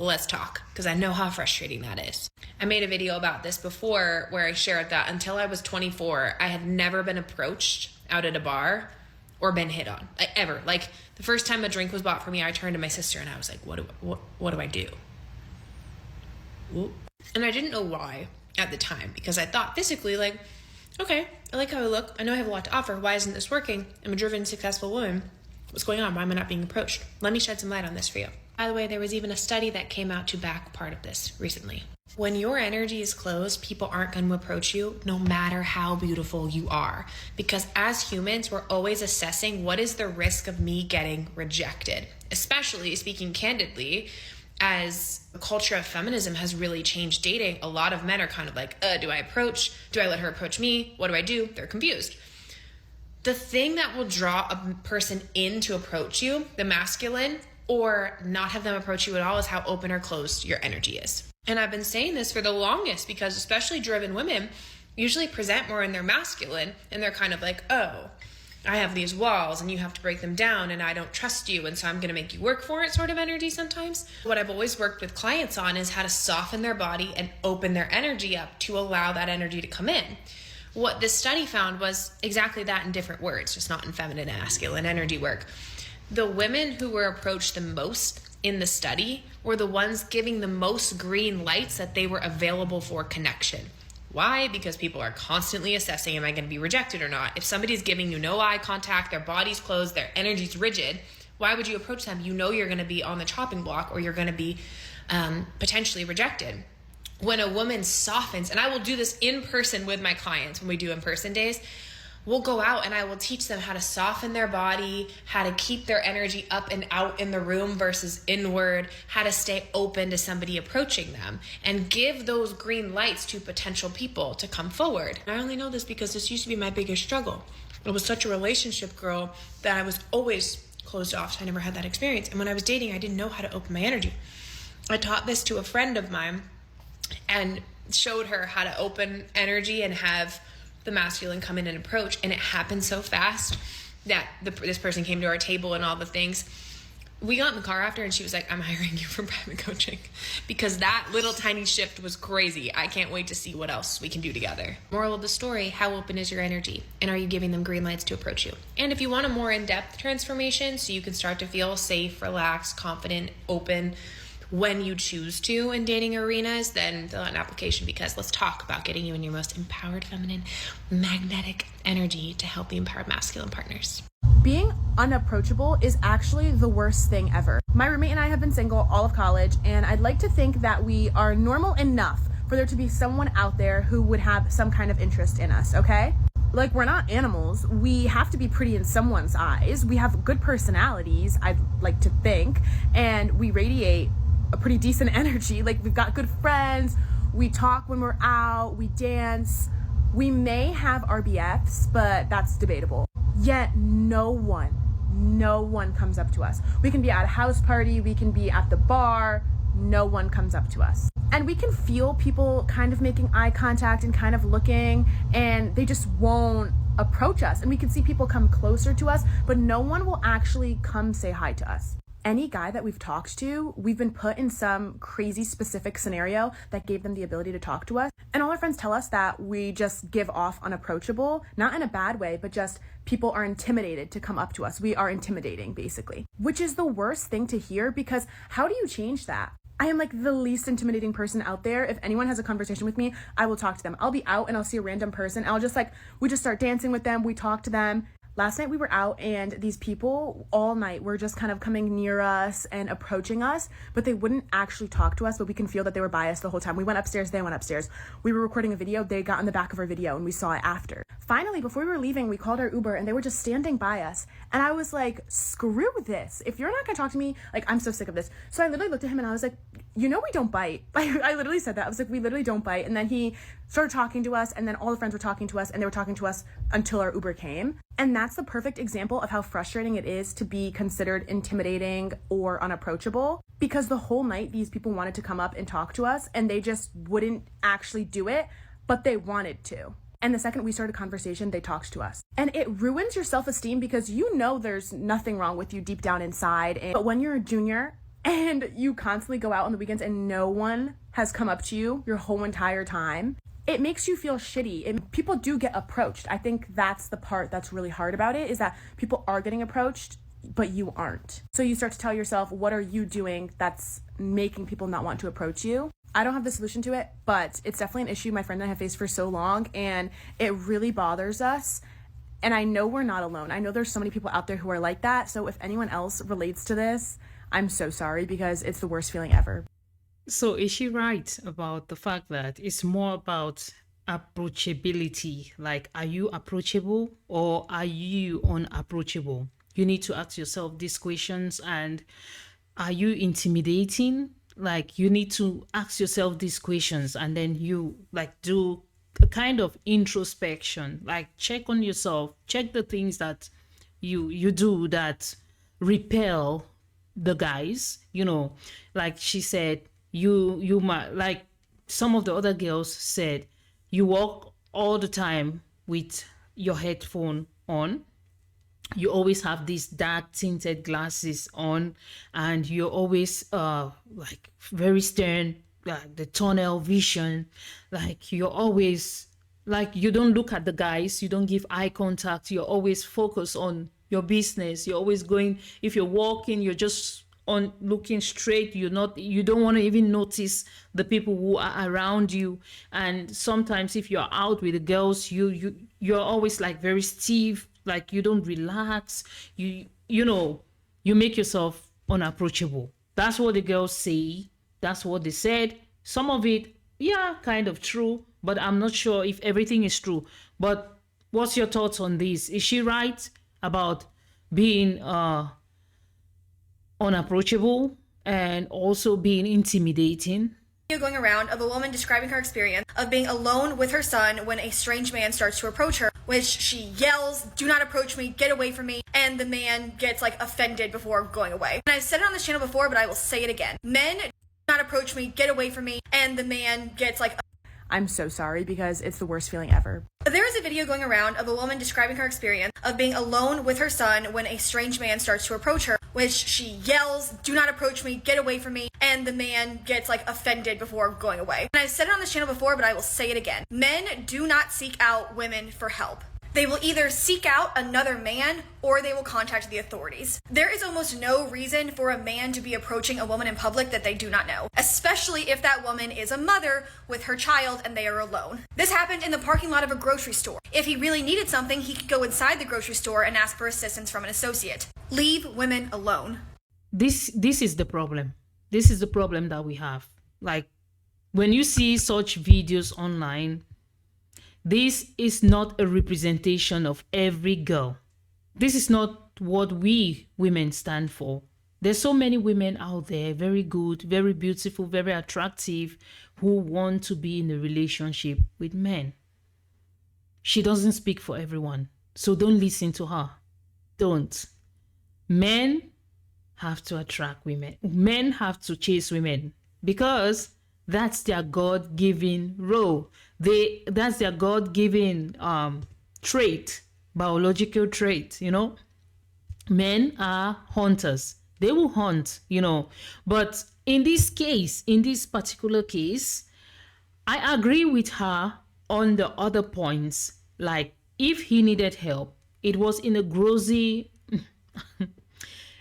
let's talk, because I know how frustrating that is. I made a video about this before where I shared that until I was 24, I had never been approached out at a bar or been hit on, like, ever. Like, the first time a drink was bought for me, I turned to my sister and I was like, what do I do? And I didn't know why at the time, because I thought physically, like, okay, I like how I look. I know I have a lot to offer. Why isn't this working? I'm a driven, successful woman. What's going on? Why am I not being approached? Let me shed some light on this for you. By the way, there was even a study that came out to back part of this recently. When your energy is closed, people aren't going to approach you no matter how beautiful you are. Because as humans, we're always assessing what is the risk of me getting rejected. Especially, speaking candidly, as the culture of feminism has really changed dating, a lot of men are kind of like, do I approach? Do I let her approach me? What do I do? They're confused. The thing that will draw a person in to approach you, the masculine, or not have them approach you at all, is how open or closed your energy is. And I've been saying this for the longest, because especially driven women usually present more in their masculine, and they're kind of like, oh, I have these walls and you have to break them down and I don't trust you, and so I'm going to make you work for it sort of energy sometimes. What I've always worked with clients on is how to soften their body and open their energy up to allow that energy to come in. What this study found was exactly that in different words, just not in feminine and masculine energy work. The women who were approached the most in the study were the ones giving the most green lights that they were available for connection. Why? Because people are constantly assessing, am I going to be rejected or not? If somebody's giving you no eye contact, their body's closed, their energy's rigid, why would you approach them? You know you're going to be on the chopping block, or you're going to be potentially rejected. When a woman softens, and I will do this in person with my clients when we do in-person days, we'll go out and I will teach them how to soften their body, how to keep their energy up and out in the room versus inward, how to stay open to somebody approaching them, and give those green lights to potential people to come forward. And I only know this because this used to be my biggest struggle. I was such a relationship girl that I was always closed off, so I never had that experience. And when I was dating, I didn't know how to open my energy. I taught this to a friend of mine and showed her how to open energy and have the masculine come in and approach, and it happened so fast that this person came to our table and all the things. We got in the car after and she was like, I'm hiring you for private coaching, because that little tiny shift was crazy. I can't wait to see what else we can do together. Moral of the story, how open is your energy? And are you giving them green lights to approach you? And if you want a more in-depth transformation so you can start to feel safe, relaxed, confident, open, when you choose to in dating arenas, then fill out an application, because let's talk about getting you in your most empowered feminine magnetic energy to help the empowered masculine partners. Being unapproachable is actually the worst thing ever. My roommate and I have been single all of college, and I'd like to think that we are normal enough for there to be someone out there who would have some kind of interest in us, okay? Like, we're not animals. We have to be pretty in someone's eyes. We have good personalities, I'd like to think, and we radiate a pretty decent energy. Like, we've got good friends, we talk when we're out, we dance. We may have RBFs, but that's debatable. Yet no one comes up to us. We can be at a house party, we can be at the bar, no one comes up to us. And we can feel people kind of making eye contact and kind of looking, and they just won't approach us. And we can see people come closer to us, but no one will actually come say hi to us. Any guy that we've talked to, we've been put in some crazy specific scenario that gave them the ability to talk to us. And all our friends tell us that we just give off unapproachable, not in a bad way, but just people are intimidated to come up to us. We are intimidating, basically, which is the worst thing to hear, because how do you change that? I am like the least intimidating person out there. If anyone has a conversation with me, I will talk to them. I'll be out and I'll see a random person. I'll just we just start dancing with them. We talk to them. Last night we were out and these people all night were just kind of coming near us and approaching us, but they wouldn't actually talk to us, but we can feel that they were biased the whole time. We went upstairs, they went upstairs. We were recording a video, they got in the back of our video and we saw it after. Finally, before we were leaving, we called our Uber and they were just standing by us. And I was like, screw this. If you're not gonna talk to me, I'm so sick of this. So I literally looked at him and I was like, we don't bite. I literally said that. I was like, we literally don't bite. And then he started talking to us, and then all the friends were talking to us, and they were talking to us until our Uber came. And that's the perfect example of how frustrating it is to be considered intimidating or unapproachable, because the whole night these people wanted to come up and talk to us and they just wouldn't actually do it, but they wanted to. And the second we started a conversation, they talked to us. And it ruins your self-esteem, because you know there's nothing wrong with you deep down inside. But when you're a junior and you constantly go out on the weekends and no one has come up to you your whole entire time, it makes you feel shitty. People do get approached. I think that's the part that's really hard about it, is that people are getting approached, but you aren't. So you start to tell yourself, what are you doing that's making people not want to approach you? I don't have the solution to it, but it's definitely an issue my friend and I have faced for so long, and it really bothers us. And I know we're not alone. I know there's so many people out there who are like that. So if anyone else relates to this, I'm so sorry, because it's the worst feeling ever. So is she right about the fact that it's more about approachability? Like, are you approachable or are you unapproachable? You need to ask yourself these questions. And are you intimidating? Like, you need to ask yourself these questions, and then you like do a kind of introspection, like check on yourself, check the things that you do that repel the guys, like she said, you might, like some of the other girls said, you walk all the time with your headphone on, you always have these dark tinted glasses on, and you're always like very stern, like the tunnel vision, like you're always like, you don't look at the guys, you don't give eye contact, you're always focused on your business, you're always going, if you're walking, you're just on looking straight, you don't want to even notice the people who are around you. And sometimes if you're out with the girls, you're always like very stiff, like you don't relax, you make yourself unapproachable. That's what the girls say, that's what they said. Some of it, yeah, kind of true, but I'm not sure if everything is true. But what's your thoughts on this? Is she right about being unapproachable and also being intimidating? Going around of a woman describing her experience of being alone with her son when a strange man starts to approach her, which she yells, "Do not approach me, get away from me," and the man gets like offended before going away. And I've said it on this channel before, but I will say it again. Men, do not approach me, get away from me, and the man gets like, I'm so sorry, because it's the worst feeling ever. there is a video going around of a woman describing her experience of being alone with her son when a strange man starts to approach her, which she yells, "Do not approach me, get away from me," and the man gets like offended before going away. And I've said it on this channel before, but I will say it again. Men do not seek out women for help. They will either seek out another man or they will contact the authorities. There is almost no reason for a man to be approaching a woman in public that they do not know, especially if that woman is a mother with her child and they are alone. This happened in the parking lot of a grocery store. If he really needed something, he could go inside the grocery store and ask for assistance from an associate. Leave women alone. This is the problem. This is the problem that we have. Like, when you see such videos online, this is not a representation of every girl. This is not what we women stand for. There's so many women out there, very good, very beautiful, very attractive, who want to be in a relationship with men. She doesn't speak for everyone, so don't listen to her. Don't. Men have to attract women. Men have to chase women, because that's their God-given role. That's their God-given trait, biological trait, Men are hunters. They will hunt, But in this case, in this particular case, I agree with her on the other points. Like, if he needed help, it was in a grocery...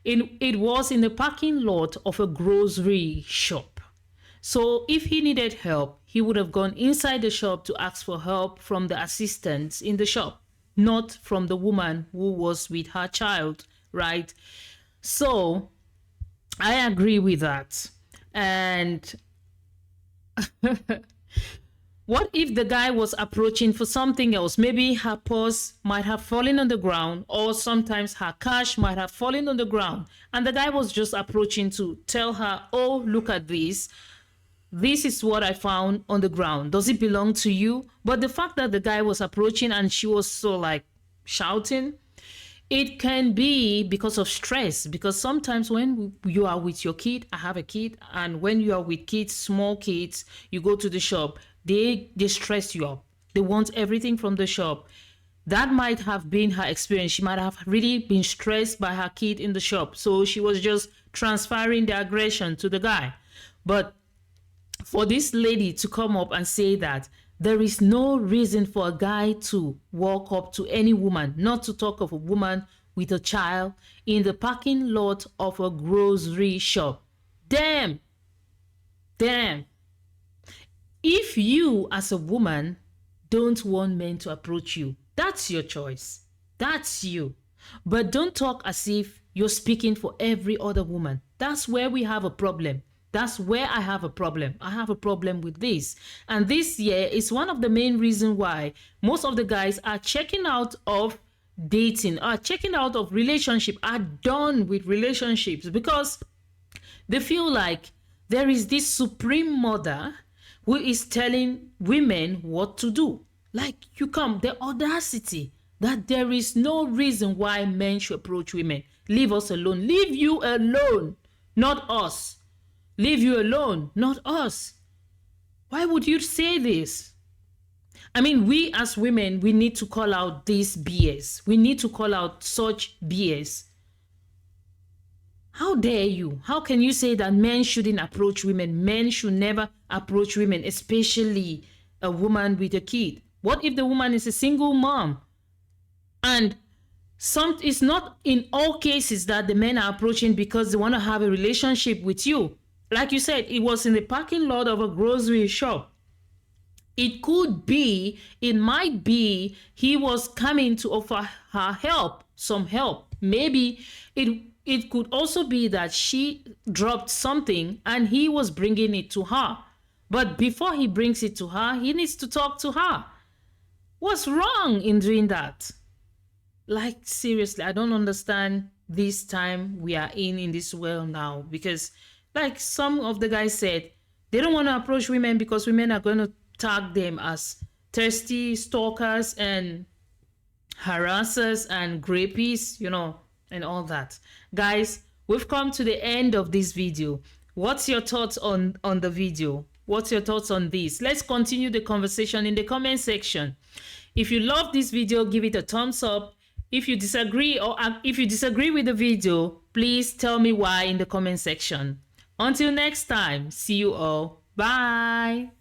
it was in the parking lot of a grocery shop. So if he needed help, he would have gone inside the shop to ask for help from the assistants in the shop, not from the woman who was with her child, right? So I agree with that. And what if the guy was approaching for something else? Maybe her purse might have fallen on the ground, or sometimes her cash might have fallen on the ground, and the guy was just approaching to tell her, "Oh, look at this. This is what I found on the ground. Does it belong to you?" But the fact that the guy was approaching and she was so like shouting, it can be because of stress. Because sometimes when you are with your kid, I have a kid, and when you are with kids, small kids, you go to the shop, they stress you up. They want everything from the shop. That might have been her experience. She might have really been stressed by her kid in the shop. So she was just transferring the aggression to the guy. But for this lady to come up and say that there is no reason for a guy to walk up to any woman, not to talk of a woman with a child, in the parking lot of a grocery shop. Damn. If you as a woman don't want men to approach you, that's your choice. That's you. But don't talk as if you're speaking for every other woman. That's where we have a problem. That's where I have a problem. I have a problem with this. And this year is one of the main reasons why most of the guys are checking out of dating, are checking out of relationship, are done with relationships, because they feel like there is this supreme mother who is telling women what to do. Like, the audacity that there is no reason why men should approach women. Leave us alone. Leave you alone, not us. Leave you alone, not us. Why would you say this? I mean, we as women, we need to call out this BS. We need to call out such BS. How dare you? How can you say that men shouldn't approach women? Men should never approach women, especially a woman with a kid. What if the woman is a single mom? And it's not in all cases that the men are approaching because they want to have a relationship with you. Like you said, it was in the parking lot of a grocery shop. It might be he was coming to offer her help, some help. Maybe it could also be that she dropped something and he was bringing it to her. But before he brings it to her, he needs to talk to her. What's wrong in doing that? Like, seriously, I don't understand this time we are in this world now, because like some of the guys said, they don't want to approach women because women are going to tag them as thirsty stalkers and harassers and grapies, and all that. Guys, we've come to the end of this video. What's your thoughts on the video? What's your thoughts on this? Let's continue the conversation in the comment section. If you love this video, give it a thumbs up. If you disagree with the video, please tell me why in the comment section. Until next time, see you all. Bye.